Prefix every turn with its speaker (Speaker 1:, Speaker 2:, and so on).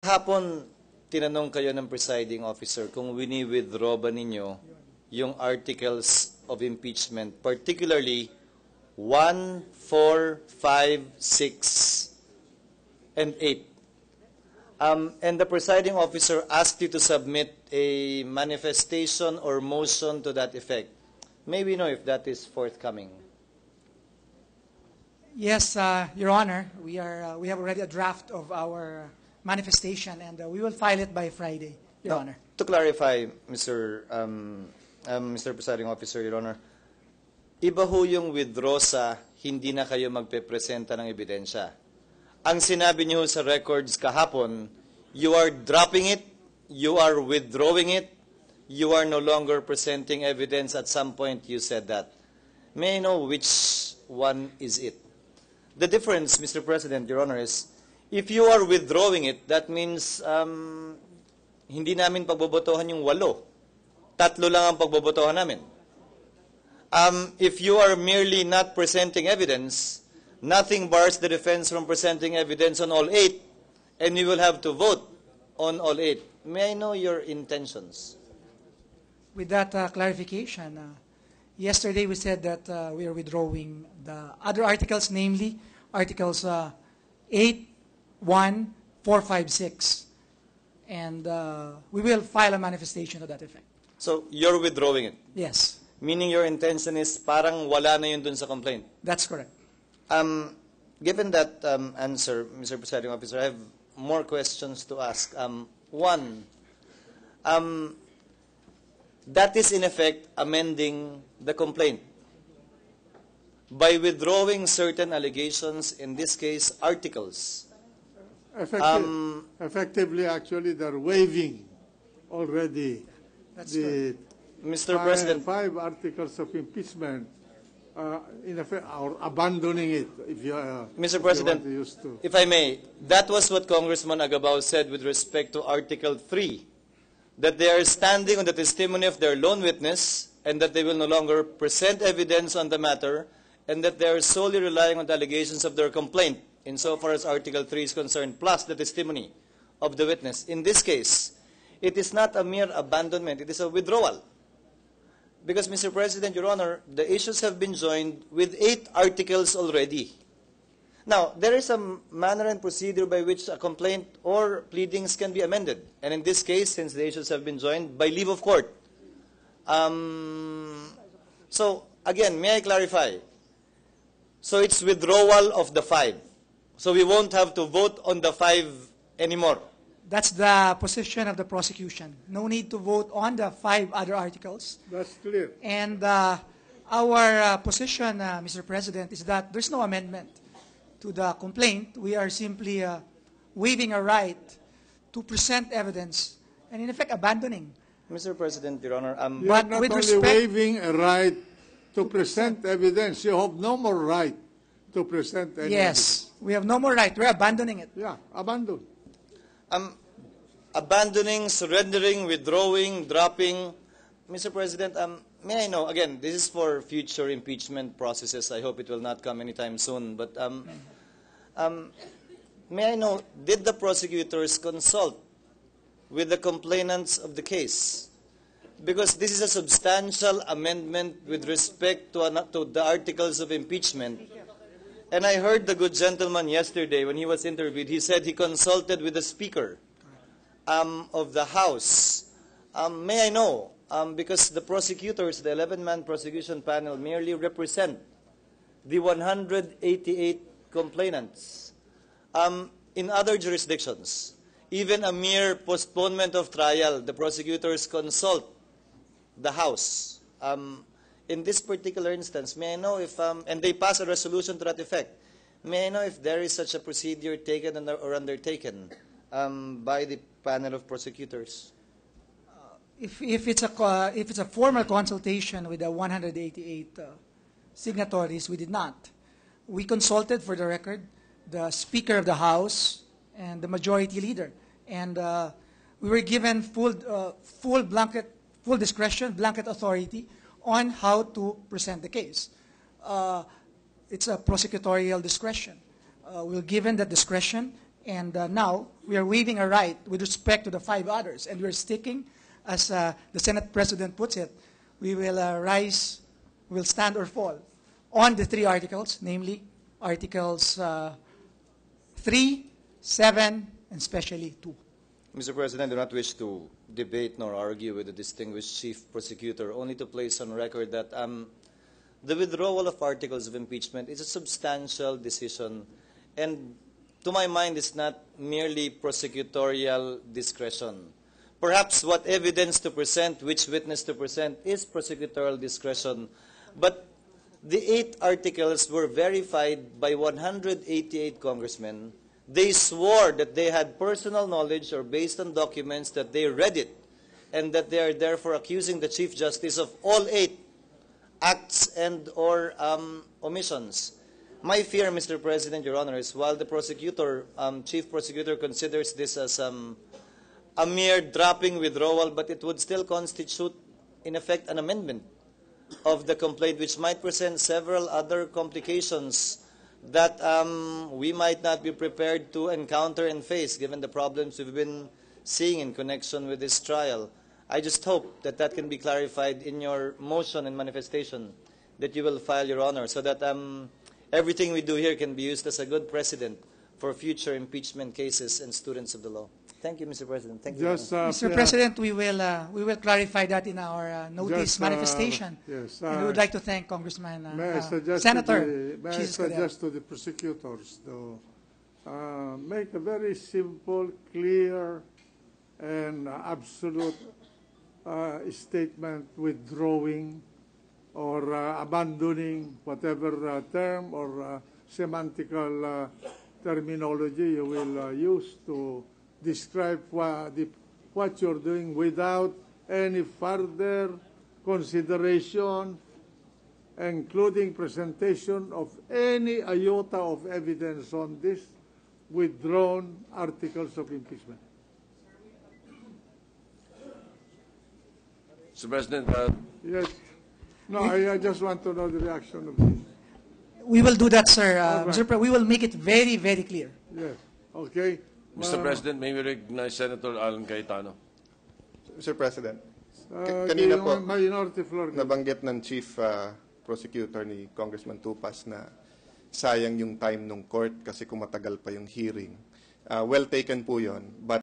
Speaker 1: Hapon, tinanong kayo ng presiding officer kung wini-withdraw ba ninyo yung articles of impeachment, particularly 1, 4, 5, 6, and 8. And the presiding officer asked you to submit a manifestation or motion to that effect. May we know if that is forthcoming?
Speaker 2: Yes, Your Honor. We have already a draft of our manifestation, and we will file it by Friday, Your Honor.
Speaker 1: To clarify, Mr. Presiding Officer, Your Honor, iba ho yung withdraw sa hindi na kayo magpepresenta ng ebidensya. Ang sinabi niyo sa records kahapon, you are dropping it, you are withdrawing it, you are no longer presenting evidence. At some point you said that. May I know which one is it? The difference, Mr. President, Your Honor, is if you are withdrawing it, that means hindi namin pagbobotohan yung 8. 3 lang ang pagbobotohan namin. If you are merely not presenting evidence, nothing bars the defense from presenting evidence on all 8, and we will have to vote on all 8. May I know your intentions?
Speaker 2: With that clarification, yesterday we said that we are withdrawing the other articles, namely Articles 8, 1, 4, 5, 6. And we will file a manifestation to that effect.
Speaker 1: So, you're withdrawing it?
Speaker 2: Yes.
Speaker 1: Meaning your intention is parang wala na yun dun sa complaint?
Speaker 2: That's correct.
Speaker 1: Given that answer, Mr. Presiding Officer, I have more questions to ask. One, that is in effect amending the complaint. By withdrawing certain allegations, in this case, articles.
Speaker 3: Effectively, actually, they're waiving already the
Speaker 1: Mr. President,
Speaker 3: 5 articles of impeachment, in effect, or abandoning it, if you,
Speaker 1: Mr. President, if I may, that was what Congressman Agabao said with respect to Article 3, that they are standing on the testimony of their lone witness and that they will no longer present evidence on the matter and that they are solely relying on the allegations of their complaint insofar as Article 3 is concerned, plus the testimony of the witness. In this case, it is not a mere abandonment, it is a withdrawal. Because, Mr. President, Your Honor, the issues have been joined with 8 articles already. Now, there is a manner and procedure by which a complaint or pleadings can be amended. And in this case, since the issues have been joined, by leave of court. So, again, may I clarify? So it's withdrawal of the 5. So we won't have to vote on the 5 anymore.
Speaker 2: That's the position of the prosecution. No need to vote on the 5 other articles.
Speaker 3: That's clear.
Speaker 2: And our position, Mr. President, is that there's no amendment to the complaint. We are simply waiving a right to present evidence and, in effect, abandoning.
Speaker 1: Mr. President, Your Honor,
Speaker 3: You are not only waiving a right to present evidence, you have no more right to present any
Speaker 2: Yes, we have no more right. We're abandoning it.
Speaker 3: Yeah, abandon.
Speaker 1: abandoning, surrendering, withdrawing, dropping. Mr. President, may I know, again, this is for future impeachment processes. I hope it will not come anytime soon. But may I know, did the prosecutors consult with the complainants of the case? Because this is a substantial amendment with respect to the articles of impeachment. And I heard the good gentleman yesterday when he was interviewed, he said he consulted with the Speaker of the House. May I know, because the prosecutors, the 11-man prosecution panel, merely represent the 188 complainants. In other jurisdictions, even a mere postponement of trial, the prosecutors consult the House. In this particular instance, may I know if, and they pass a resolution to that effect, may I know if there is such a procedure taken or undertaken by the panel of prosecutors?
Speaker 2: If it's a formal consultation with the 188 signatories, we did not. We consulted, for the record, the Speaker of the House and the Majority Leader, and we were given full discretion, blanket authority on how to present the case. It's a prosecutorial discretion. We're given that discretion, And now we are waiving a right with respect to the 5 others, and we're sticking, as the Senate President puts it, we will will stand or fall on the 3 articles, namely Articles 3, 7, and especially 2.
Speaker 1: Mr. President, I do not wish to debate nor argue with the distinguished Chief Prosecutor, only to place on record that the withdrawal of articles of impeachment is a substantial decision, and to my mind, it's not merely prosecutorial discretion. Perhaps what evidence to present, which witness to present, is prosecutorial discretion. But the 8 articles were verified by 188 congressmen. They swore that they had personal knowledge or based on documents that they read it, and that they are therefore accusing the Chief Justice of all 8 acts and or omissions. My fear, Mr. President, Your Honor, is while the prosecutor, Chief Prosecutor, considers this as a mere dropping withdrawal, but it would still constitute, in effect, an amendment of the complaint, which might present several other complications that we might not be prepared to encounter and face, given the problems we've been seeing in connection with this trial. I just hope that that can be clarified in your motion and manifestation that you will file, Your Honor, so that everything we do here can be used as a good precedent for future impeachment cases and students of the law. Thank you, Mr. President. Thank you.
Speaker 2: Mr. President, we will clarify that in our notice manifestation.
Speaker 3: Yes.
Speaker 2: And we would like to thank Congressman
Speaker 3: Senator
Speaker 2: Escudero.
Speaker 3: may I suggest to the prosecutors to make a very simple, clear, and absolute statement withdrawing or abandoning whatever term or semantical terminology you will use to describe what you're doing without any further consideration, including presentation of any iota of evidence on this withdrawn articles of impeachment.
Speaker 4: Mr. President,
Speaker 3: Yes. No, I just want to know the reaction of this.
Speaker 2: We will do that, sir.
Speaker 3: All right.
Speaker 2: Mr. We will make it very, very clear.
Speaker 3: Yes. Okay.
Speaker 4: Mr. President, may we recognize Senator Alan Cayetano?
Speaker 5: Mr. President, kanina po
Speaker 3: Minority Floor.
Speaker 5: nabanggit ng Chief Prosecutor ni Congressman Tupas na sayang yung time ng court kasi kung matagal pa yung hearing. Well taken po yun, but